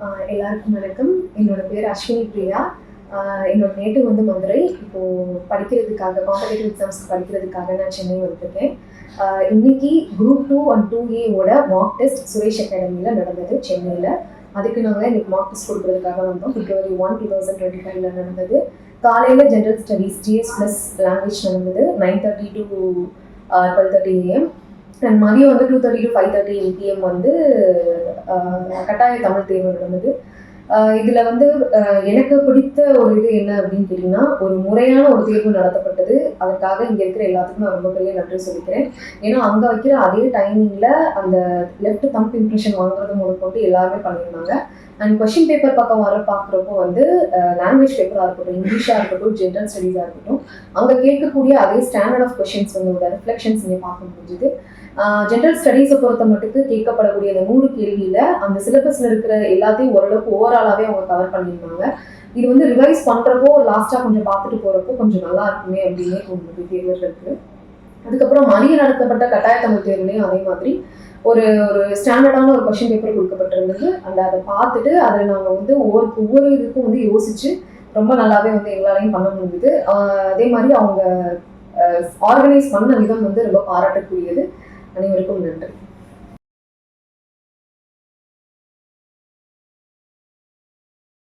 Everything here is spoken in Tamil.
எல்லாருக்கும் வணக்கம். என்னோட பேர் அஸ்வினி பிரியா. என்னோட நேட்டிவ் வந்து மதுரை. இப்போது படிக்கிறதுக்காக காம்படேட்டிவ் எக்ஸாம்ஸ்க்கு படிக்கிறதுக்காக நான் சென்னை வந்திருக்கேன். இன்னைக்கு group 2 and 2A mark test Suresh அகாடமியில் நடந்தது சென்னையில். அதுக்கு நாங்கள் இன்னைக்கு மார்க் டெஸ்ட் கொடுக்குறதுக்காக வந்தோம். February 1, 2025 நடந்தது. காலையில் general studies GS plus language நடந்தது 9:30 to 12:30 AM. அண்ட் மதியம் வந்து 2:30 to 5:30 PM வந்து கட்டாய தமிழ் தேர்வு நடந்தது. இதில் வந்து எனக்கு பிடித்த ஒரு இது என்ன அப்படின்னு கேட்டிங்கன்னா, ஒரு முறையான ஒரு தேர்வு நடத்தப்பட்டது. அதற்காக இங்கே இருக்கிற எல்லாத்துக்கும் நான் ரொம்ப பெரிய நன்றி சொல்லிக்கிறேன். ஏன்னா அங்கே வைக்கிற அதே டைமிங்கில் அந்த லெஃப்ட் தம்ப் இம்ப்ரெஷன் வாங்குறது முதற்கொண்டு எல்லாருமே பண்ணியிருந்தாங்க. அண்ட் கொஷின் பேப்பர் பக்கம் பார்க்குறப்போ வந்து லாங்குவேஜ் பேப்பராக இருக்கட்டும், இங்கிலீஷாக இருக்கட்டும், ஜென்ரல் ஸ்டடீஸாக இருக்கட்டும், அங்கே கேட்கக்கூடிய அதே ஸ்டாண்டர்ட் ஆஃப் கொஷின்ஸ் வந்து ரிஃப்ளெக்ஷன்ஸ் இங்கே பார்க்க முடிஞ்சுது. ஜென்ரல் ஸ்டடீஸை பொறுத்த மட்டுக்கு கேட்கப்படக்கூடிய அந்த 3 கேள்வியில் அந்த சிலபஸில் இருக்கிற எல்லாத்தையும் ஓரளவுக்கு ஓவராலாகவே அவங்க கவர் பண்ணியிருந்தாங்க. இது வந்து ரிவைஸ் பண்ணுறப்போ லாஸ்ட்டாக கொஞ்சம் பார்த்துட்டு போகிறப்போ கொஞ்சம் நல்லா இருக்குமே அப்படின்னே தோணுது தேர்வுகளுக்கு. அதுக்கப்புறம் மதியம் நடத்தப்பட்ட கட்டாய தமிழ் தேர்வுலையும் அதே மாதிரி ஒரு ஸ்டாண்டர்டான ஒரு கொஷின் பேப்பர் கொடுக்கப்பட்டிருந்தது. அண்ட் அதை பார்த்துட்டு அதில் நாங்கள் வந்து ஒவ்வொரு இதுக்கும் வந்து யோசிச்சு ரொம்ப நல்லாவே வந்து எங்களாலையும் பண்ண முடிஞ்சுது. அதே மாதிரி அவங்க ஆர்கனைஸ் பண்ண விதம் வந்து ரொம்ப பாராட்டக்கூடியது. அனைவருக்கும் நன்றி.